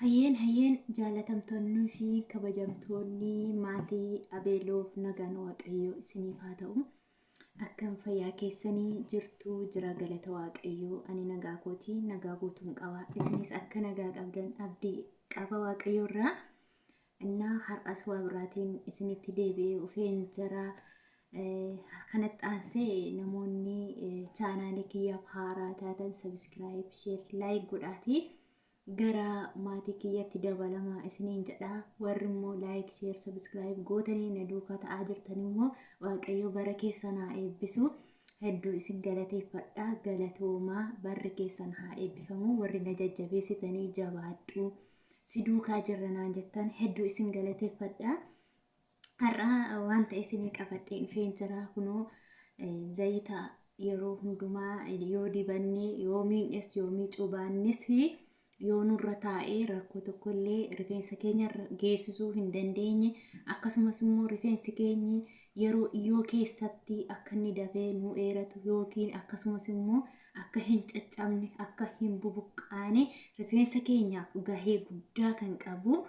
Hayyeen jaalatamtoonni fi kabajamtoonni maatii Abeeloof nagaan Waaqayyoo isiniif haa ta'u. Akkam fayyaa keessanii jirtu jira galata Waaqayyoo. Ani nagaa kootii nagaa guutuun qaba. Isinis akka nagaa qabdan abdii qaba Waaqayyoo irraa. Innaa har'as waa biraatiin isinitti deebi'ee dhufeen jira. Kanatti aansee namoonni chaanaalii kiyyaaf haaraa taatan sabiskiraayib, sheer, laayik godhaatii. Gara maatii kiyyatti dabalamaa isiniin jedha. Warri immoo laayik, sheer, sabiskiraayib gootanii na duukaa ta'aa jirtan immoo Waaqayyo bara keessan haa eebbisu. Hedduu isin galateeffadha. Galatoomaa barri keessan haa eebbifamu. Warri na jajjabeessitanii jabaadhu. Si duukaa jirra naan jettan hedduu isin galateeffadha. Har'a wanta isinii qabadhee dhufeen jira. Kunoo zayita yeroo hundumaa yoo dibanne yoo miidhes yoo miicuu baannes yoo nurra taa'ee rakkoo tokkollee rifeensa keenya geessisuu hin dandeenye akkasumas immoo rifeensi keenya yeroo iyyoo keessatti akka inni dafee nu dheeratu yookiin akkasumas immoo akka hin caccabne akka hin bubuqqaane rifeensa keenyaaf gahee guddaa kan qabu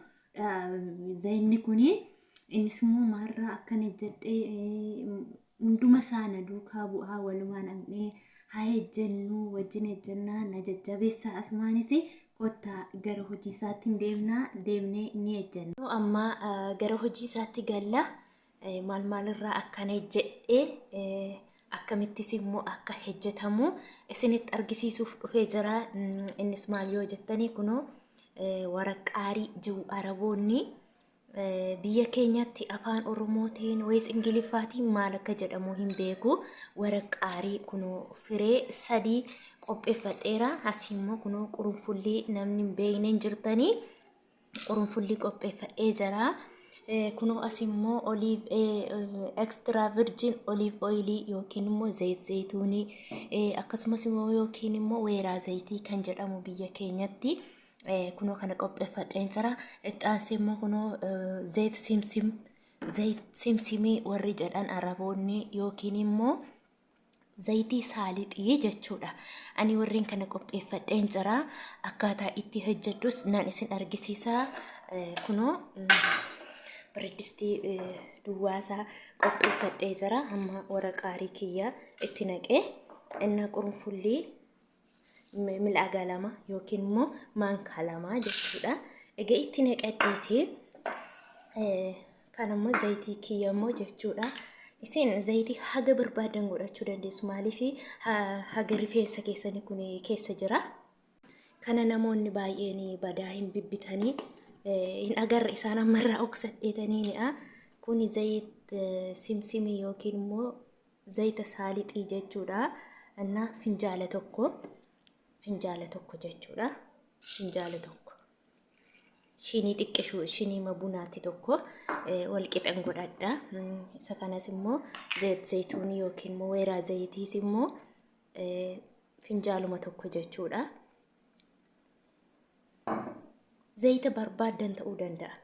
zayinni kuni innis immoo maarraa akkana jedhee hunduma isaana duukaa bu'aa walumaan dhaqnee haa ejjennu wajjin ejjennaa na jajjabeessaa asmaanis kotta gara hojii isaatti deemnee ni ejjenna. Amma gara hojii isaatti galla maalirraa akkana jedhee akkamittis immoo akka hojjetamu isinitti argisiisuuf dhufee jira. Innis maal yoo jettanii kunoo waraqaarii jiru Araboonni biyya keenyatti afaan Oromootiin wees Ingiliffaatiin maal akka jedhamu hin beeku. Waraqaarii kunoo firee sadii qopheeffadheera. Asiimmoo kunoo qurunfullii namni hin beekne jirtanii qurunfullii qopheeffadhee jira. Kunoo asiimmoo extra virgin olive oil yookiin immoo zayituunii akkasumas immoo yookiin immoo weeraa zayitii kan jedhamu biyya keenyatti kunoo kana qopheeffadheen jira. Itti aansee immoo kunoo zayit simsimii warri jedhan Araboonni yookiin immoo zayitii saalixii jechuudha. Ani warreen kana qopheeffadheen jira. Akkaataa itti hojjedhus nan isin argisiisa. Kunoo bireedistii duwwaasaa qopheeffadhee jira. Amma waraqaarii kiyya itti naqee inni qurunfullii mil'aagaa lama yookiin immoo maankaa lama jechuudha. Egaa itti naqadheeti kan immoo zayitii kiyya immoo jechuudha. Isin zayitii haga barbaadan godhachuu dandeessu. Maaliif haga rifeensa keessanii kun keessa jira. Kana namoonni baay'een badaa hin bibbitanii hin agarre isaan ammarraa oksadheetaniidha. Kun zayit simsimii yookiin immoo zayita saalixii jechuudha. Innaa finjaala tokko jechuudha. Finjaala tokko. Shinii xiqqishuu shinii mabunaatti tokko wal qixan godhadha. Isa kanas immoo zayituunii yookiin immoo weeraa zayitiis immoo finjaaluma tokko jechuudha. Zayita barbaadan ta'uu danda'a.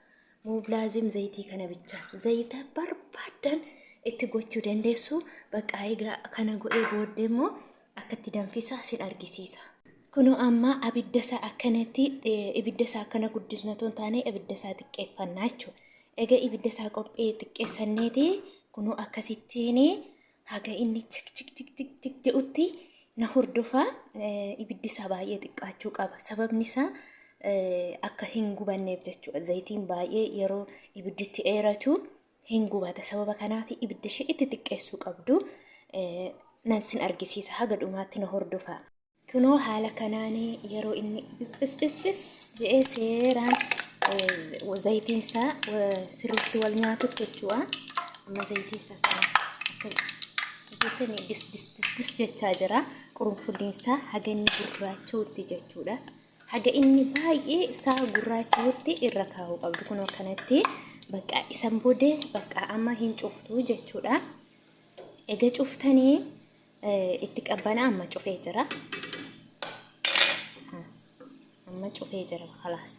Muuflaazim zayitii kana bicha zayita barbaadan itti gochuu dandeessu. Bakka egaa kana godhee booddee immoo akkatti danfisaa sin argisiisa. Kunoo amma abidda isaa akkanatti ibidda isaa akkana guddisnatoon taane ibidda isaa xiqqeeffannaa jechuudha. Egaa ibidda isaa qophee xiqqeessanneeti kunoo akkasittiin haga inni cik jedhutti na hordofaa. Ibiddi isaa baay'ee xiqqaachuu qaba. Sababni isaa akka hin gubanneef jechuudha. Zayitiin baay'ee yeroo ibidditti dheeratu hin gubata. Sababa kanaaf ibidda ishee itti xiqqeessuu qabdu. Nan sin argisiisa haga dhumaatti na hordofaa. Kunoo haala kanaan yeroo inni bis jedhee seeraan zayitiin isaa sirriitti wal nyaatutti jechuudha. Amma zayitiin isaa kana dis jechaa jira. Qurunfulliin isaa haga inni gurraacha'utti jechuudha. Haga inni baay'ee isaa gurraacha'utti irra kaa'uu qabdu. Kunoo kanatti bakka isan boodee bakka amma hin cuftuu jechuudha. Egaa cuftanii itti qabbana amma cufee jira. Amma cufee jira khalaas.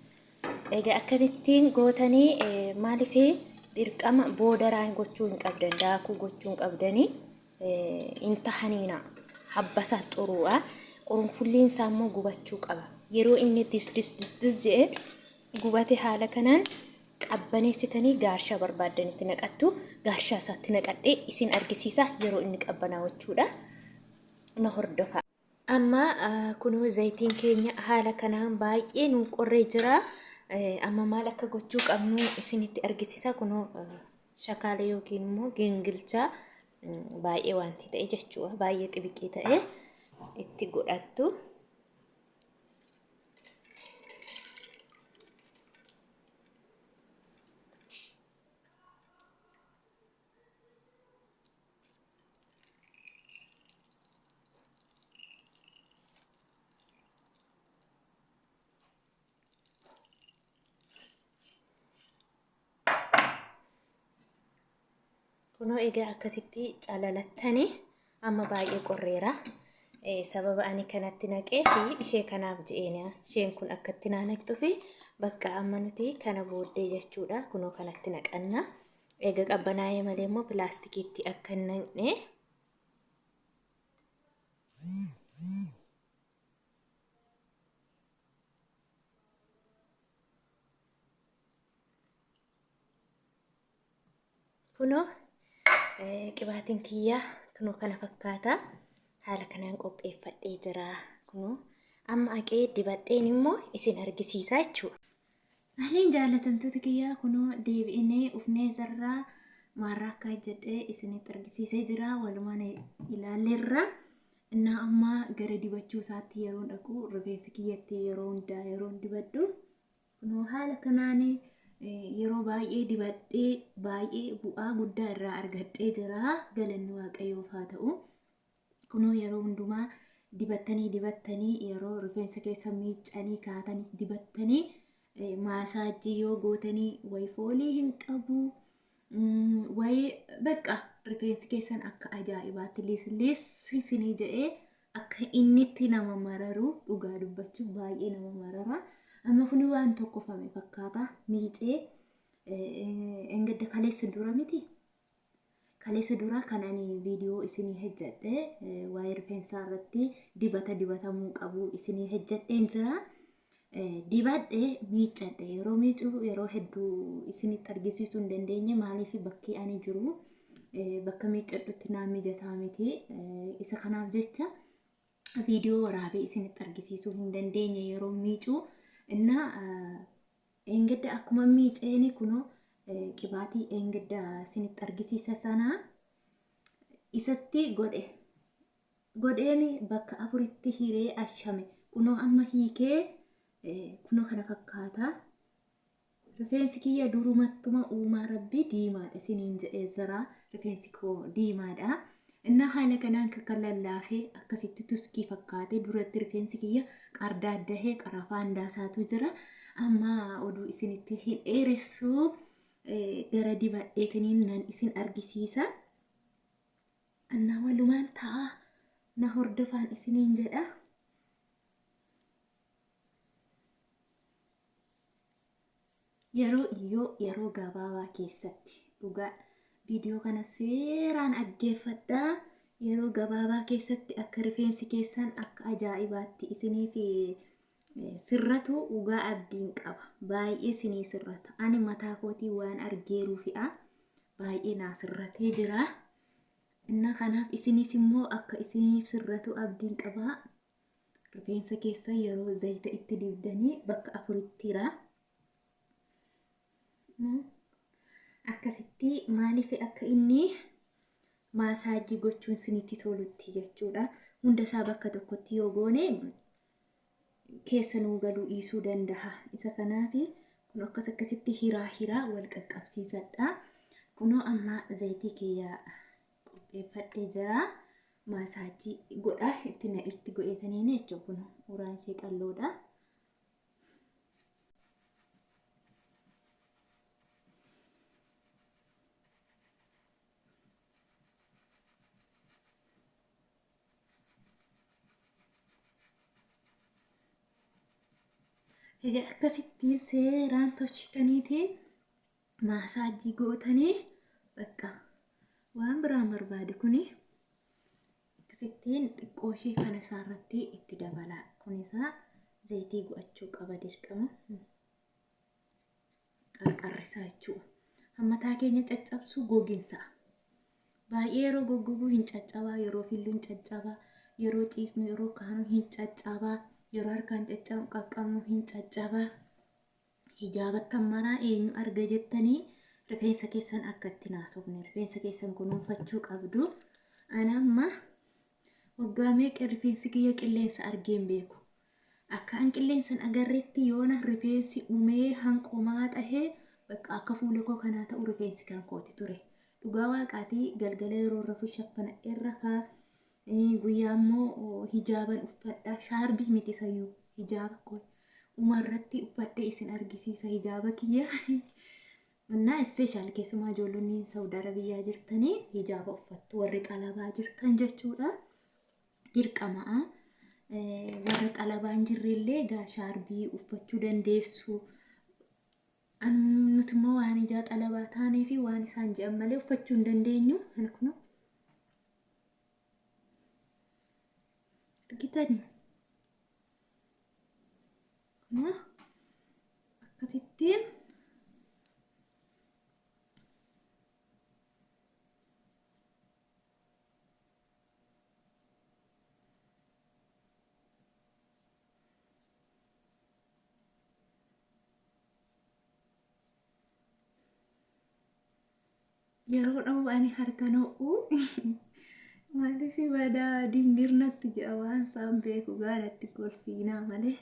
Egaa akkasittiin gootanii maaliif dirqama boodaraan gochuu hin qabdan daakuu gochuu hin qabdanii hin tahaniina habbasaa xuruudha. Qurunfulliin isaa immoo gubachuu qaba. Yeroo inni dis jedhe gubate haala kanaan qabbaneessitanii gaarshaa barbaadanitti naqattu. Gaarshaa isaatti naqadhee isin argisiisa yeroo inni qabbanaa'u jechuudha. Na hordofa. Amma kunoo zayitiin keenya haala kanaan baay'ee nu qorree jira. Amma maal akka gochuu qabnu isinitti argisiisa. Kunoo shakaalee yookiin immoo gingilchaa baay'ee wanti ta'e jechuudha. Baay'ee xibiqii ta'e itti godhattu. Kunoo egaa akkasitti calalattanii amma baay'ee qorreera. Sababa ani kanatti naqee fi ishee kanaaf je'eena. Isheen kun akkatti naanaqxuu fi bakka amma nuti kana booddee jechuudha. Kunoo kanatti naqanna. Egaa qabbanaa'ee malee immoo pilaastikiitti akka hin naqne. Kunoo qibaatiin kiyyaa kunoo kana fakkaata. Haala kanaan qopheeffadhee jira. Kunoo amma aqee dibadheen immoo isin argisiisa jechuudha. Aleen jaalatamtoota kiyyaa kunoo deebi'inee ufnee zarraa maarraa akka jedhee isinitti argisiisee jira. Walumaan ilaalleerra. Innaa amma gara dibachuu isaatti yeroo dhaqu rifeensa kiyyatti yeroo hundaa yeroo dibadhu kunoo haala kanaan yeroo baay'ee dibadhee baay'ee bu'aa guddaa irraa argadhee jira. Galanni Waaqayyoof haa ta'u. Kunoo yeroo hundumaa dibattanii yeroo rifeensa keessa miiccanii kaatanis dibattanii maasaajii yoo gootanii wayi foolii hin qabu. Wayi bakka rifeensi keessan akka ajaa'ibaatti liisliissi isinii jedhee akka innitti nama mararu dhugaa dubbachuuf baay'ee nama marara. Amma kuni waan tokkofame fakkaata miicee engadda kaleessa dura miti. Kaleessa dura kan ani viidiyoo isinii hojjedhe waa'ee rifeensaa irratti dibata dibatamuu qabu isinii hojjedheen jira. Dibadhee miiccadhe yeroo miicuu yeroo hedduu isinitti argisiisuu hin dandeenye maaliif bakki ani jiru bakka miiccadhutti naan mijataa miti. Isa kanaaf jecha viidiyoo waraabee isinitti argisiisuu hin dandeenye yeroo miicuu. Inna engadda akkuma miiceeni kunoo qibaatii engadda isinitti argisiisa sana isatti godheeni bakka afuritti hiree ashame. Kunoo amma hiikee kunoo kana fakkaata. Rifeensi kiyya durumattuma uumaa rabbii diimaadha isiniin jedhee jira. Rifeensi koo diimaadha. Inna haala kanaan kakalallaafee akkasitti tuskii fakkaate duratti rifeensi kiyya qardaadahee qarafaan daasaatu jira. Amma oduu isinitti hin dheeressu gara dibadheetiniin nan isin argisiisa. Anna walumaan ta'a na hordofaan isiniin jedha. Yeroo gabaabaa keessatti dhugaa viidiyoo kana seeraan dhaggeeffadhaa. Yeroo gabaabaa keessatti akka rifeensi keessan akka ajaa'ibaatti isinii fi sirratu dhugaa abdiin qaba. Baay'ee isinii sirrata. Ani mataa kootii waan argeeruu fi'a. Baay'ee naa sirratee jira. Inna kanaaf isinis immoo akka isiniif sirratu abdiin qaba. Rifeensa keessa yeroo zayita itti dibdanii bakka afuritti hira. Akkasitti maaliif akka inni maasaajii gochuun isinitti tolutti jechuudha. Hunda isaa bakka tokkotti yoo goone keessa nuu galuu dhiisuu danda'a. Isa kanaaf kun akkasitti hiraa wal qaqqabsiisadha. Kunoo amma zayitii kiyyaa qopheeffadhee jira. Maasaajii godha itti godhetaniin jechuudha. Kunoo uraan ishee qalloodha. Egaa akkasitti seeraan tolchitaniitiin maasaajii gootanii bakka waan biraan barbaade kuni akkasittiin xiqqoo ishee kana isaarratti itti dabala. Kun isaa zayitii go'achuu qaba dirqama. caccabsaa jechuudha. Hammataa keenya caccabsuu gogiinsa. Baay'ee yeroo goggoguu hin caccabaa, yeroo fillu hin caccabaa, yeroo ciisnu yeroo kaanu hin caccabaa, yeroo harkaan caccabu qaqqabnu hin caccabaa. Hijaabattan maraa eenyu arga jettanii rifeensa keessan akka itti naasofne rifeensa keessan kunuunfachuu qabdu. Ana amma waggaa meeqa rifeensi kiyya qilleensa argeen beeku. Akka an qilleensan agarreetti yoona rifeensi dhumee hanqomaa tahee bakka akka fuula koo kanaa ta'u rifeensi kan kooti ture. Dhugaa waaqaatii galgala yeroo rafuu shaffana irra faa guyyaa immoo hijaaban uffadhaa shaarbii miti sayyuu hijaaba koo umarratti uffadhee isin argisiisa hijaaba kiyya. Innaa ispeeshaal keessumaa ijoollonni Saawudii Arabiyaa jirtanii hijaaba uffattu warri xalabaa jirtan jechuudha. Dirqamaa warra xalabaan jirrillee egaa shaarbii uffachuu dandeessu. Nuti immoo waan ijaa xalabaa taanee fi waan isaan jedhan malee uffachuu hin dandeenyu. Ana kun argitanii kun akkasittiin yeroo dha'u ani harka no'u maaliif badaa dingirnatti jedha waan isaan beeku gaanatti golfiinaa malee.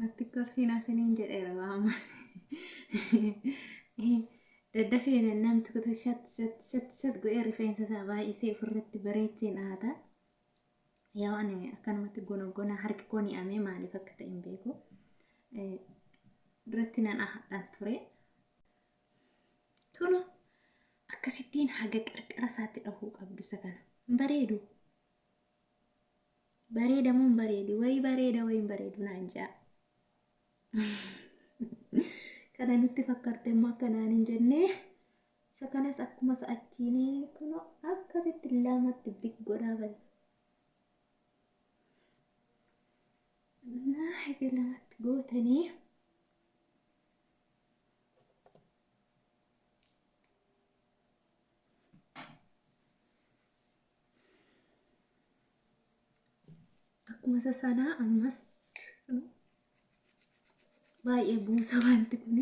Natti golfiinaa siniin jedheera waama. Daddafeen namti kutu shat go'ee rifeensa isaa baay'isee ofirratti bareechee dhaata. Yaa ani akkanumatti gonogona harki koo ni'amee maaliif akka ta'e hin beeku. Duratti nan ahadhaan ture. Tunu akkasittiin haga qarqara isaatti dhahuu qabdu isa kana. Bareedu. Bareeda moo hin bareedu? Wayi bareeda wayi hin bareedu naan ja'a. Kana nutti fakkaarte immoo akkanaan hin jennee isa kanas akkuma sa'achiinee kun akkasitti lamatti biggodhaa bari. Hege lamatti gootanii akkuma isa sanaa ammas baay'ee buusa wanti kun.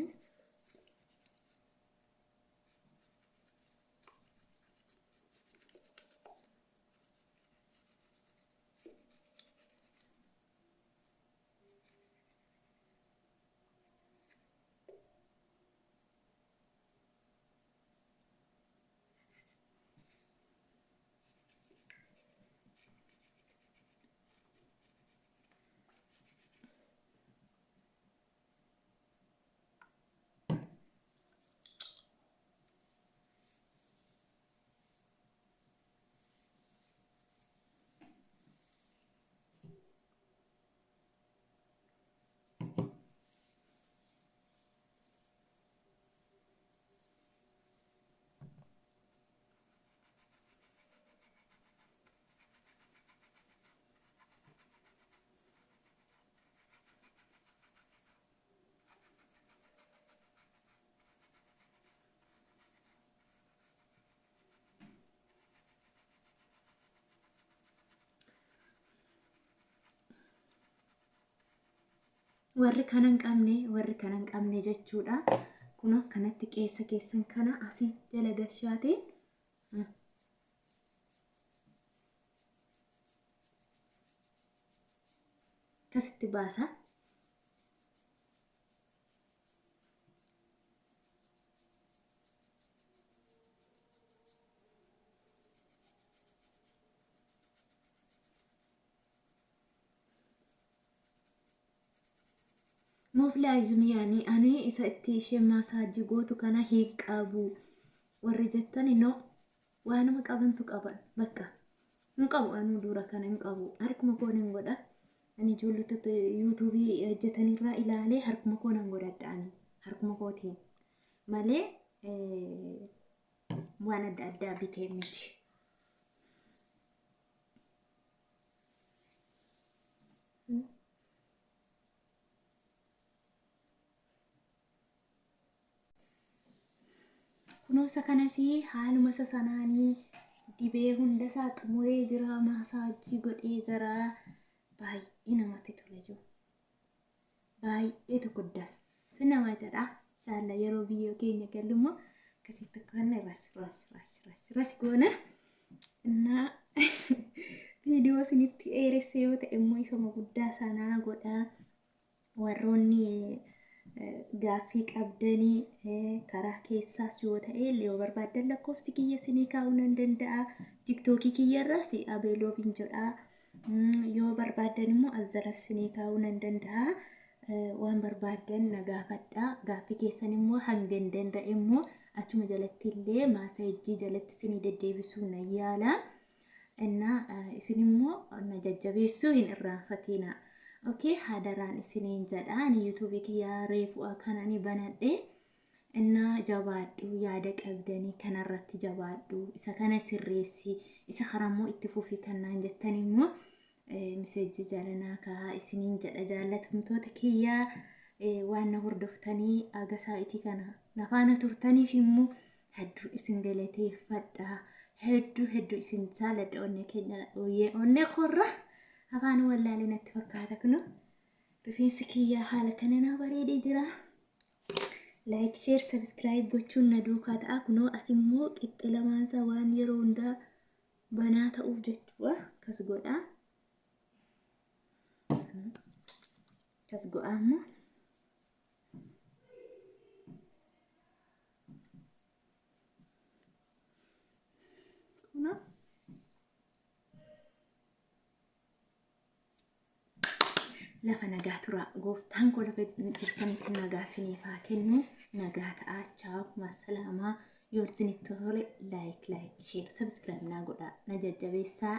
Warri kanan qabne jechuudha. Kun akkanatti keessa keessan kana asii jala gashaatiin akkasitti baasa. Mooflaayizim yaani ani isa itti ishee masaaji gootu kana hiiqabu warri jettani no waanuma qabantu qaban bakka hin qabu anu dura kana hin qabu harkuma koon hin godha ani ijoollota yuutuubii hojjetanirraa ilaalee harkuma koon hin godhadhaani harkuma kootiin malee waan adda addaa bitee miti. Kunuunsa kanasii haaluma sasanaanii dibee hunda isaa xumuree jira maasaajii godhee jira baay'ee namatti tola jiru baay'ee tokko dassi nama jedha shaalla yeroo biyya keenya galummoo akkasitti kanne rash goona innaa viidiyoo isinitti dheeresse yoo ta'e immoo ifama guddaa sanaa godha warroonni gaaffii qabdanii karaa keessaas yoo ta'e yoo barbaadan lakkoofsi kiyya isinii kaa'uu nan danda'a tiktookii kiyyarraas abeeloofiin jedha yoo barbaadan immoo azzalas isinii kaa'uu nan danda'a waan barbaadan na gaafadha gaaffii keessan immoo hanga hin danda'e immoo achuma jalatti illee maasaajii jalatti isinii deddeebisuu nan yaala innaa isin immoo na jajjabeessuu hin irraanfatina. Okay, hadaraan isiniin jedhaan YouTube kiyyaa reefu kanani banadhe inna jabaadhu yaada qabdanii kanarratti jabaadhu isa kana sirreessi isa karammoo itti fufii kannaan jettan immoo miseejii jalanaa kaa isiniin jedha jaallatamtoota kiyyaa waan na hordoftanii agasaa itti kana nafaana turtaniif immoo hedduu isin galateeffadha hedduu isin jaaladha onne keenya onne korra afaan wallaalee natti fakkaata kuno rifeensi kiyyaa haala kanaan bareedee jira like share subscribe gochuun na duukaa ta'a kuno asimmoo qixxe lamaansaa waan yeroo hundaa banaa ta'uuf jechuudha kas godhaa ammoo kuno lafa nagaa tura gooftaan koo lafa jirtanitti nagaa isiniif haa kennu nagaa ta'aa chaaw masalaamaa yoo isinitti tole like share subscribe naa godhaa na jajjabeessaa